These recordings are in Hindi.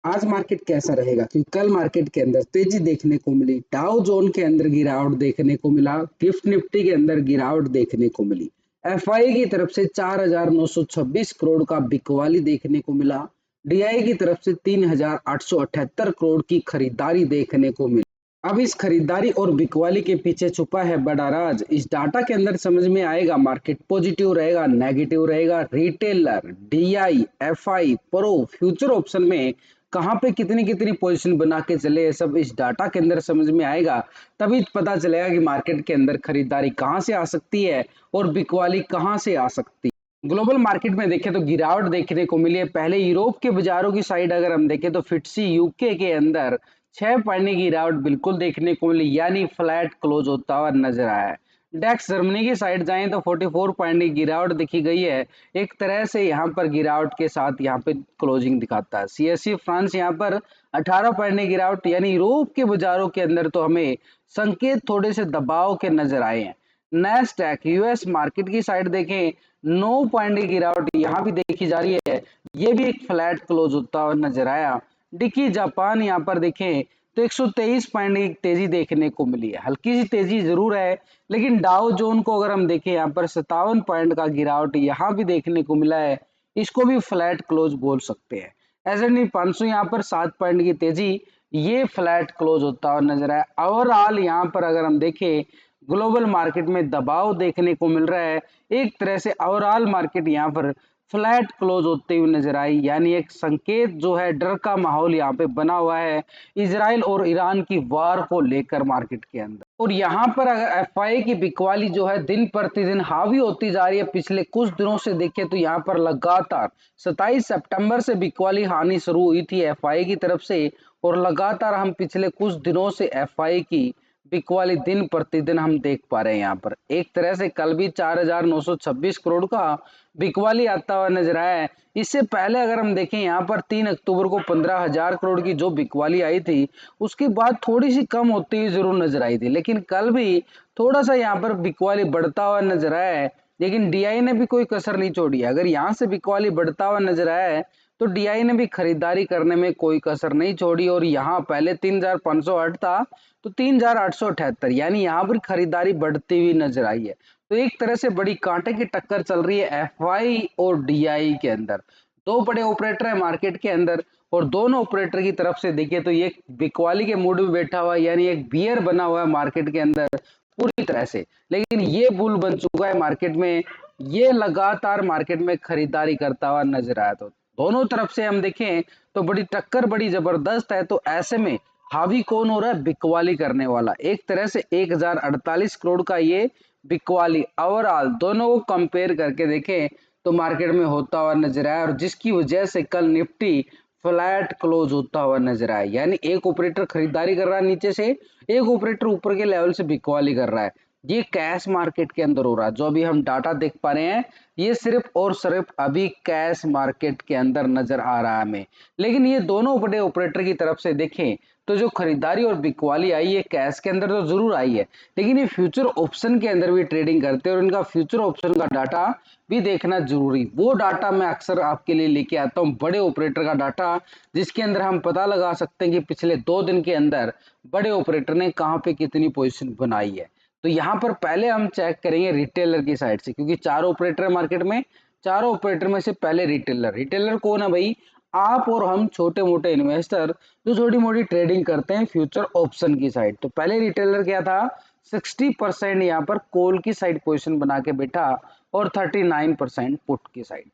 आज मार्केट कैसा रहेगा, क्योंकि कल मार्केट के अंदर तेजी देखने को मिली, डाउ जोन के अंदर गिरावट देखने को मिला, गिफ्ट निफ्टी के अंदर गिरावट देखने को मिली। एफआई की तरफ से 4,926 करोड़ का बिकवाली देखने को मिला। डीआई की तरफ से 3,878 करोड़ की खरीदारी देखने को मिली। अब इस खरीदारी और बिकवाली के पीछे छुपा है बड़ा राज। इस डाटा के अंदर समझ में आएगा मार्केट पॉजिटिव रहेगा, नेगेटिव रहेगा, retailer, DI, FI, pro, future option में कहाँ पे कितनी कितनी पोजीशन बना के चले, सब इस डाटा के अंदर समझ में आएगा। तभी पता चलेगा कि मार्केट के अंदर खरीदारी कहाँ से आ सकती है और बिकवाली कहाँ से आ सकती है। ग्लोबल मार्केट में देखें तो गिरावट देखने को मिली है। पहले यूरोप के बाजारों की साइड अगर हम देखें तो फिटसी यूके के अंदर 6 पॉइंट की गिरावट बिल्कुल देखने को मिली, यानी फ्लैट क्लोज होता हुआ नजर आया है। डेक्स जर्मनी की साइड जाएं तो 44 पॉइंट की गिरावट दिखी गई है। एक तरह से यहाँ पर गिरावट के साथ यहाँ पे क्लोजिंग दिखाता है। सीएससी फ्रांस यहाँ पर 18 पॉइंट की गिरावट, यानी यूरोप के बाजारों के अंदर तो हमें संकेत थोड़े से दबाव के नजर आए हैं। नैस्डैक यूएस मार्केट की साइड देखें 9 पॉइंट की गिरावट यहाँ भी देखी जा रही है, ये भी एक फ्लैट क्लोज होता हुआ नजर आया। डिकी जापान यहाँ पर देखें तो 123 पॉइंट की तेजी देखने को मिली है। हल्की सी तेजी जरूर है, लेकिन डाउ जोन को अगर हम देखें यहाँ पर 57 पॉइंट का गिरावट यहाँ भी देखने को मिला है, इसको भी फ्लैट क्लोज बोल सकते हैं। S&P 500 यहाँ पर 7 पॉइंट की तेजी, ये फ्लैट क्लोज होता हुआ नजर आया। ओवरऑल यहाँ पर अगर हम देखें ग्लोबल मार्केट में दबाव देखने को मिल रहा है। एक तरह से ओवरऑल मार्केट यहाँ पर फ्लैट क्लोज होते हुए नजर आई, यानी एक संकेत जो है डर का माहौल यहाँ पे बना हुआ है इजराइल और ईरान की वार को लेकर मार्केट के अंदर। और यहाँ पर अगर एफआई की बिकवाली जो है दिन प्रतिदिन हावी होती जा रही है। पिछले कुछ दिनों से देखें तो यहाँ पर लगातार 27 सितंबर से बिकवाली हानि शुरू हुई थी एफआई की तरफ से, और लगातार हम पिछले कुछ दिनों से एफआई की बिकवाली दिन प्रतिदिन हम देख पा रहे हैं। यहाँ पर एक तरह से कल भी 4,926 करोड़ का बिकवाली आता हुआ नजर आया है। इससे पहले अगर हम देखें यहाँ पर 3 अक्टूबर को 15,000 करोड़ की जो बिकवाली आई थी, उसके बाद थोड़ी सी कम होती हुई जरूर नजर आई थी, लेकिन कल भी थोड़ा सा यहाँ पर बिकवाली बढ़ता हुआ नजर आया है। लेकिन डीआई ने भी कोई कसर नहीं छोड़ी। अगर यहाँ से बिकवाली बढ़ता हुआ नजर आया है तो डीआई ने भी खरीदारी करने में कोई कसर नहीं छोड़ी, और यहाँ पहले 3,508 था तो 3,878, यानी यहाँ पर खरीदारी बढ़ती हुई नजर आई है। तो एक तरह से बड़ी कांटे की टक्कर चल रही है एफआई और डीआई के अंदर। दो बड़े ऑपरेटर है मार्केट के अंदर, और दोनों ऑपरेटर की तरफ से देखिए तो ये बिकवाली के मूड में बैठा हुआ है, यानी एक बियर बना हुआ है मार्केट के अंदर पूरी तरह से। लेकिन ये बुल बन चुका है मार्केट में, ये लगातार मार्केट में खरीदारी करता हुआ नजर आया। तो दोनों तरफ से हम देखें तो बड़ी टक्कर बड़ी जबरदस्त है। तो ऐसे में हावी कौन हो रहा है? बिकवाली करने वाला। एक तरह से 1,048 करोड़ का ये बिकवाली ओवरऑल दोनों को कंपेयर करके देखें तो मार्केट में होता हुआ नजर आया, और जिसकी वजह से कल निफ्टी फ्लैट क्लोज होता हुआ नजर आया। यानी एक ऑपरेटर खरीदारी कर रहा है नीचे से, एक ऑपरेटर ऊपर के लेवल से बिकवाली कर रहा है। ये कैश मार्केट के अंदर हो रहा है। जो अभी हम डाटा देख पा रहे हैं ये सिर्फ और सिर्फ अभी कैश मार्केट के अंदर नजर आ रहा है हमें। लेकिन ये दोनों बड़े ऑपरेटर की तरफ से देखें तो जो खरीदारी और बिकवाली आई है कैश के अंदर तो जरूर आई है, लेकिन ये फ्यूचर ऑप्शन के अंदर भी ट्रेडिंग करते हैं और इनका फ्यूचर ऑप्शन का डाटा भी देखना जरूरी। वो डाटा मैं अक्सर आपके लिए लेके आता हूँ, बड़े ऑपरेटर का डाटा, जिसके अंदर हम पता लगा सकते हैं कि पिछले 2 दिन के अंदर बड़े ऑपरेटर ने कहाँ पे कितनी पोजीशन बनाई है। तो यहाँ पर पहले हम चेक करेंगे रिटेलर की साइड से, क्योंकि 4 ऑपरेटर है मार्केट में। चारों ऑपरेटर में से पहले रिटेलर। रिटेलर कौन है भाई? आप और हम छोटे मोटे इन्वेस्टर जो छोटी मोटी ट्रेडिंग करते हैं फ्यूचर ऑप्शन की साइड। तो पहले रिटेलर क्या था? 60% यहाँ पर कॉल की साइड पोजीशन बना के बैठा और 39% पुट की साइड।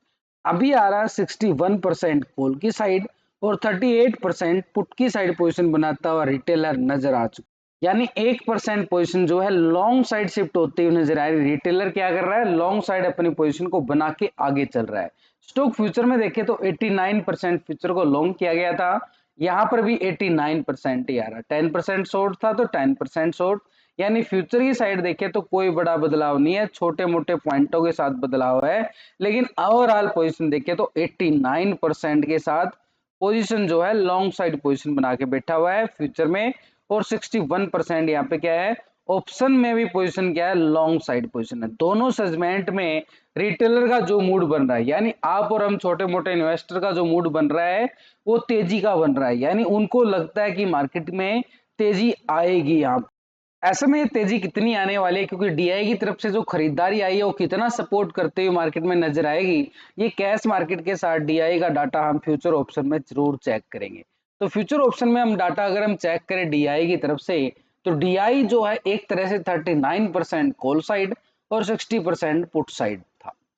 अभी आ रहा है 61% कॉल की साइड और 38% पुट की साइड पोजीशन बनाता हुआ रिटेलर नजर आ चुका। यानी 1% पोजीशन जो है लॉन्ग साइड शिफ्ट होती हुई नजर आ रही है। रिटेलर क्या कर रहा है? लॉन्ग साइड अपनी पोजीशन को बना के आगे चल रहा है। स्टॉक फ्यूचर में देखें तो 89% फ्यूचर को लॉन्ग किया गया था, यहाँ पर भी 89% ही आ रहा। 10% शॉर्ट था तो 10% शॉर्ट, यानी फ्यूचर की साइड देखें तो कोई बड़ा बदलाव नहीं है, छोटे मोटे पॉइंटों के साथ बदलाव है। लेकिन ओवरऑल पोजीशन देखें तो 89% के साथ पोजीशन जो है लॉन्ग साइड पोजीशन बना के बैठा हुआ है फ्यूचर में, और 61% यहाँ पे क्या है? ऑप्शन में भी पोजीशन क्या है, लॉन्ग साइड पोजीशन है। दोनों सेगमेंट में रिटेलर का जो मूड बन रहा है, यानी आप और हम छोटे मोटे इन्वेस्टर का जो मूड बन रहा है वो तेजी का बन रहा है, यानी उनको लगता है कि मार्केट में तेजी आएगी। यहाँ ऐसे में ये तेजी कितनी आने वाली है, क्योंकि डीआई की तरफ से जो खरीदारी आई है वो कितना सपोर्ट करते हुए मार्केट में नजर आएगी, ये कैश मार्केट के साथ डीआई का डाटा हम फ्यूचर ऑप्शन में जरूर चेक करेंगे। तो फ्यूचर ऑप्शन में हम डाटा अगर हम चेक करें डीआई की तरफ से, तो डीआई जो है एक तरह से 39% कॉल साइड और 60% पुट साइड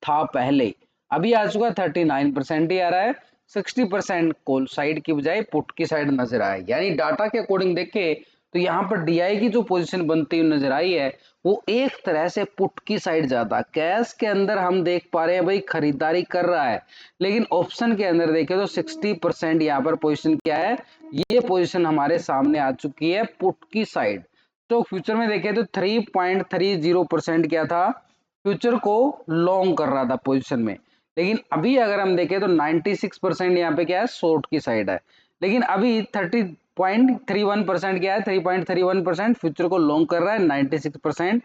था पहले। अभी आ चुका 39% ही आ रहा है, 60% कॉल साइड की बजाय पुट की साइड नजर आए। यानी डाटा के अकॉर्डिंग देखे तो यहाँ पर डीआई की जो पोजीशन बनती हुई नजर आई है वो एक तरह से पुट की साइड ज्यादा। कैश के अंदर हम देख पा रहे हैं भाई खरीदारी कर रहा है, लेकिन ऑप्शन के अंदर देखें तो 60% यहाँ पर पोजीशन क्या है, ये पोजीशन हमारे सामने आ चुकी है पुट की साइड। तो फ्यूचर में देखें तो 3.30% क्या था, फ्यूचर को लॉन्ग कर रहा था पोजीशन में। लेकिन अभी अगर हम देखें तो 96% यहाँ पे क्या है, शॉर्ट की साइड है। लेकिन अभी 30.31% क्या है, 3.31% फ्यूचर को लॉन्ग कर रहा है, 96%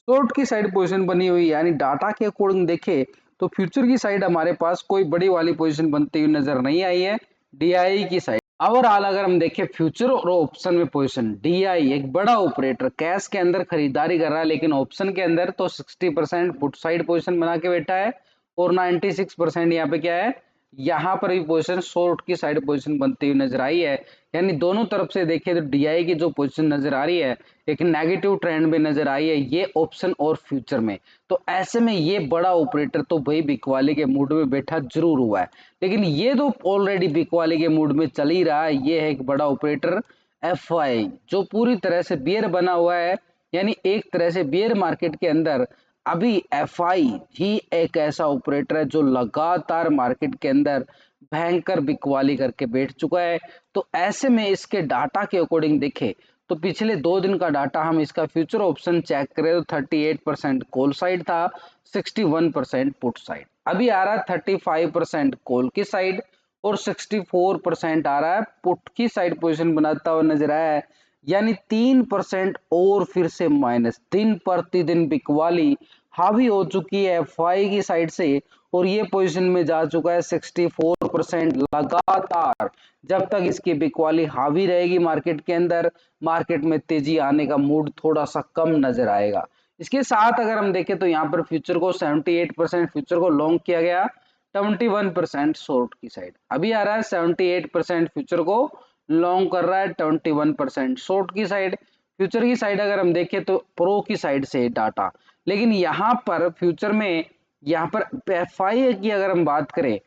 शॉर्ट की साइड पोजीशन बनी हुई। यानी डाटा के अकॉर्डिंग देखे तो फ्यूचर की साइड हमारे पास कोई बड़ी वाली पोजीशन बनती हुई नजर नहीं आई है डीआई की साइड। ओवरऑल अगर हम देखें फ्यूचर और ऑप्शन में पोजीशन, डीआई एक बड़ा ऑपरेटर कैश के अंदर खरीदारी कर रहा है, लेकिन ऑप्शन के अंदर तो 60% पुट साइड पोजीशन बना के बैठा है और 96% यहाँ पे क्या है, यहाँ पर भी पोजीशन शॉर्ट की साइड पोजीशन बनती हुई नजर आई है। यानी दोनों तरफ से देखें तो डीआई की जो पोजीशन नजर आ रही है एक नेगेटिव ट्रेंड में नजर आई है, ये ऑप्शन और फ्यूचर में। तो ऐसे में ये बड़ा ऑपरेटर तो भाई बिकवाली के मूड में बैठा जरूर हुआ है, लेकिन ये तो ऑलरेडी बिकवाली के मूड में चल ही रहा है। ये है एक बड़ा ऑपरेटर एफआई जो पूरी तरह से बियर बना हुआ है। यानी एक तरह से बियर मार्केट के अंदर अभी एफआई ही एक ऐसा ऑपरेटर है जो लगातार मार्केट के अंदर भयंकर बिकवाली करके बैठ चुका है। तो ऐसे में इसके डाटा के अकॉर्डिंग देखे तो पिछले 2 दिन का डाटा हम इसका फ्यूचर ऑप्शन चेक करें तो 38% कॉल साइड था, 61% पुट साइड। अभी आ रहा है 35% कॉल की साइड और 64% आ रहा है पुट की साइड पोजीशन बनाता हुआ नजर आया है। यानी 3% और फिर से माइनस, दिन प्रतिदिन बिकवाली हावी हो चुकी है एफआई की साइड से और ये पोजीशन में जा चुका है 64% लगातार। जब तक इसकी बिकवाली हावी रहेगी मार्केट के अंदर, मार्केट में तेजी आने का मूड थोड़ा सा कम नजर आएगा। इसके साथ अगर हम देखें तो यहाँ पर फ्यूचर को 78% फ्यूचर को लॉन्ग किया गया, 21% शॉर्ट की साइड। अभी आ रहा है 78% फ्यूचर को लॉन्ग कर रहा है, 21% शॉर्ट की साइड। फ्यूचर की साइड अगर हम देखें तो प्रो की साइड से डाटा, लेकिन यहाँ पर फ्यूचर में यहाँ पर एफआई की अगर हम बात करें,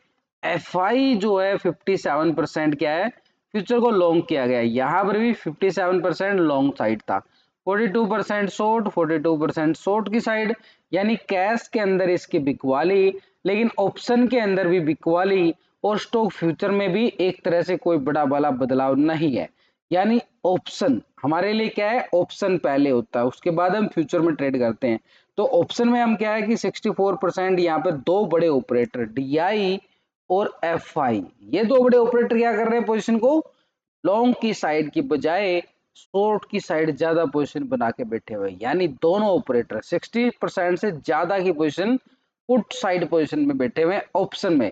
एफआई जो है 57% क्या है, फ्यूचर को लॉन्ग किया गया। यहाँ पर भी 57% लॉन्ग साइड था, 42% शॉर्ट, 42% शॉर्ट की साइड। यानी कैश के अंदर इसकी बिकवाली, लेकिन ऑप्शन के अंदर भी बिकवाली और स्टॉक फ्यूचर में भी एक तरह से कोई बड़ा वाला बदलाव नहीं है। यानी ऑप्शन हमारे लिए क्या है, ऑप्शन पहले होता है उसके बाद हम फ्यूचर में ट्रेड करते हैं। तो ऑप्शन में हम क्या है कि 64% यहाँ पे दो बड़े ऑपरेटर डीआई और एफआई, ये दो बड़े ऑपरेटर क्या कर रहे हैं, पोजीशन को लॉन्ग की साइड की बजाय शॉर्ट की साइड ज्यादा पोजीशन बना के बैठे हुए। यानी दोनों ऑपरेटर 60% से ज्यादा की पोजीशन पुट साइड पोजीशन में बैठे हुए ऑप्शन में।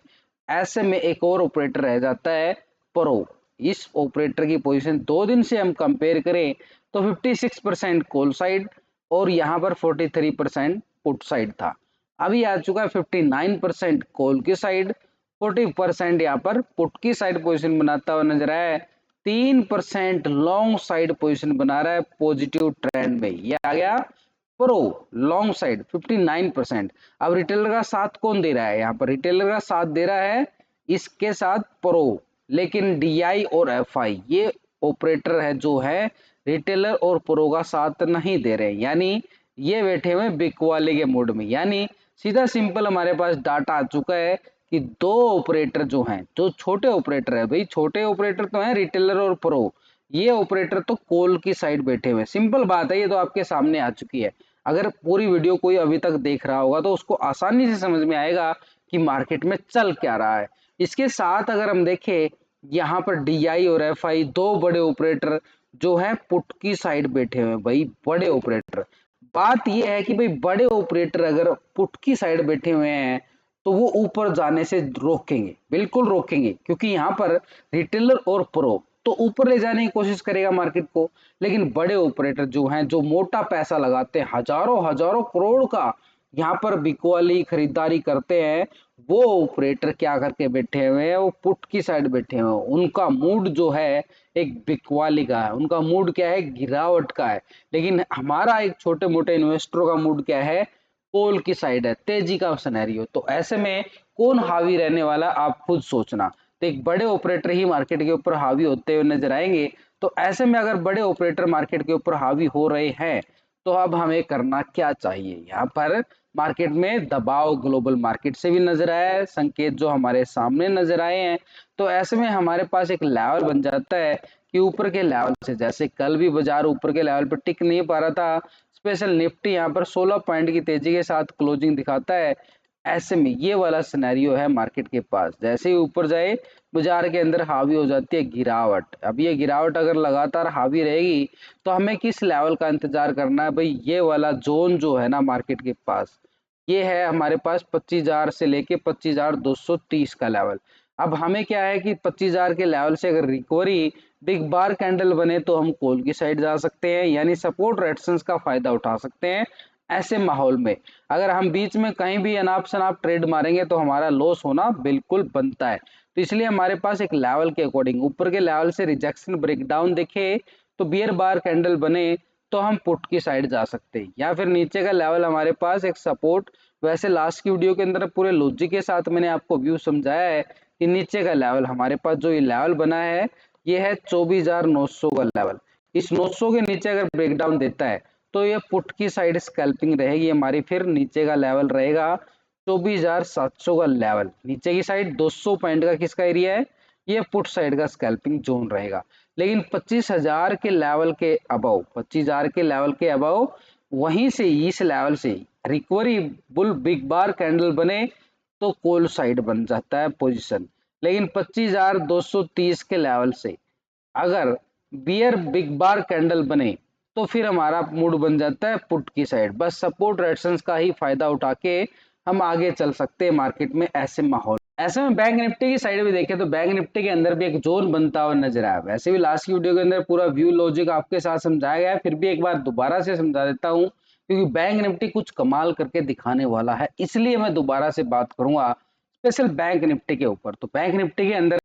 ऐसे में एक और ऑपरेटर रह जाता है प्रो। इस ऑपरेटर की पोजीशन 2 दिन से हम कंपेयर करें तो 56% कॉल साइड और यहाँ पर 43% पुट साइड था। अभी आ चुका है 59% कॉल की साइड, 40% यहाँ पर पुट की साइड पोजीशन बनाता हुआ नजर आया है, 3% लॉन्ग साइड पोजीशन बना रहा है पॉजिटिव ट्रेंड में। ये आ गया प्रो लॉन्ग साइड 59%। अब रिटेलर का साथ कौन दे रहा है, यहाँ पर रिटेलर का साथ दे रहा है इसके साथ प्रो, लेकिन डीआई और एफआई ये ऑपरेटर है जो है रिटेलर और प्रो का साथ नहीं दे रहे। यानी ये बैठे हुए बिकवाली के मूड में। यानी सीधा सिंपल हमारे पास डाटा आ चुका है कि दो ऑपरेटर जो हैं, जो छोटे ऑपरेटर है, भाई छोटे ऑपरेटर तो हैं रिटेलर और प्रो, ये ऑपरेटर तो कॉल की साइड बैठे हुए। सिंपल बात है, ये तो आपके सामने आ चुकी है। अगर पूरी वीडियो कोई अभी तक देख रहा होगा तो उसको आसानी से समझ में आएगा कि मार्केट में चल क्या रहा है। इसके साथ अगर हम देखें यहाँ पर डीआई और एफआई दो बड़े ऑपरेटर जो है पुट की साइड बैठे हुए हैं भाई बड़े ऑपरेटर। बात यह है कि भाई बड़े ऑपरेटर अगर पुट की साइड बैठे हुए हैं तो वो ऊपर जाने से रोकेंगे, बिल्कुल रोकेंगे, क्योंकि यहाँ पर रिटेलर और प्रो तो ऊपर ले जाने की कोशिश करेगा मार्केट को, लेकिन बड़े ऑपरेटर जो हैं, जो मोटा पैसा लगाते हैं, हजारों हजारों करोड़ का यहाँ पर बिकवाली खरीदारी करते हैं, वो ऑपरेटर क्या करके बैठे हुए हैं, वो पुट की साइड बैठे हुए हैं। उनका मूड जो है एक बिकवाली का है, उनका मूड क्या है, गिरावट का है। लेकिन हमारा एक छोटे मोटे इन्वेस्टरों का मूड क्या है, पोल की साइड है, तेजी का सिनेरियो। तो ऐसे में कौन हावी रहने वाला, आप खुद सोचना। तो एक बड़े ऑपरेटर ही मार्केट के ऊपर हावी होते हुए नजर आएंगे। तो ऐसे में अगर बड़े ऑपरेटर मार्केट के ऊपर हावी हो रहे हैं तो अब हमें करना क्या चाहिए। यहाँ पर मार्केट में दबाव ग्लोबल मार्केट से भी नजर आया है, संकेत जो हमारे सामने नजर आए हैं। तो ऐसे में हमारे पास एक लेवल बन जाता है कि ऊपर के लेवल से, जैसे कल भी बाजार ऊपर के लेवल पर टिक नहीं पा रहा था, स्पेशल निफ्टी यहाँ पर 16 पॉइंट की तेजी के साथ क्लोजिंग दिखाता है। ऐसे में ये वाला सिनेरियो है मार्केट के पास, जैसे ही ऊपर जाए बाजार के अंदर हावी हो जाती है गिरावट। अब ये गिरावट अगर लगातार हावी रहेगी तो हमें किस लेवल का इंतजार करना है भाई, ये वाला जोन जो है ना मार्केट के पास, ये है हमारे पास 25,000 से लेके 25,230 का लेवल। अब हमें क्या है कि 25,000 के लेवल से अगर रिकवरी बिग बार कैंडल बने तो हम कॉल की साइड जा सकते हैं, यानी सपोर्ट रेजिस्टेंस का फायदा उठा सकते हैं। ऐसे माहौल में अगर हम बीच में कहीं भी अनाप शनाप ट्रेड मारेंगे तो हमारा लॉस होना बिल्कुल बनता है। तो इसलिए हमारे पास एक लेवल के अकॉर्डिंग ऊपर के लेवल से रिजेक्शन ब्रेकडाउन दिखे तो बियर बार कैंडल बने तो हम पुट की साइड जा सकते हैं, या फिर नीचे का लेवल हमारे पास एक सपोर्ट। वैसे लास्ट की वीडियो के अंदर पूरे लॉजिक के साथ मैंने आपको व्यू समझाया है कि नीचे का लेवल हमारे पास जो ये लेवल बना है ये है 24,900 का लेवल। इस 900 के नीचे अगर ब्रेकडाउन देता है तो ये पुट की साइड स्कैल्पिंग रहेगी हमारी। फिर नीचे का लेवल रहेगा 24,700 का लेवल, नीचे की साइड 200 पॉइंट का किसका एरिया है, ये पुट साइड का स्कैल्पिंग जोन रहेगा। लेकिन 25,000 के लेवल के अबव, 25,000 के लेवल के अबव वहीं से इस लेवल से रिकवरी बुल बिग बार कैंडल बने तो कॉल साइड बन जाता है पोजीशन। लेकिन 25,230 के लेवल से अगर बियर बिग बार कैंडल बने तो फिर हमारा मूड बन जाता है पुट की साइड। बस सपोर्ट रेजिस्टेंस का ही फायदा उठा के हम आगे चल सकते हैं मार्केट में। ऐसे माहौल, ऐसे में बैंक निफ्टी की साइड भी देखें तो बैंक निफ्टी के अंदर भी एक जोन बनता हुआ नजर आया। वैसे भी लास्ट की वीडियो के अंदर पूरा व्यू लॉजिक आपके साथ समझाया गया है, फिर भी एक बार दोबारा से समझा देता हूँ क्योंकि बैंक निफ्टी कुछ कमाल करके दिखाने वाला है, इसलिए मैं दोबारा से बात करूंगा स्पेशल बैंक निफ्टी के ऊपर। तो बैंक निफ्टी के अंदर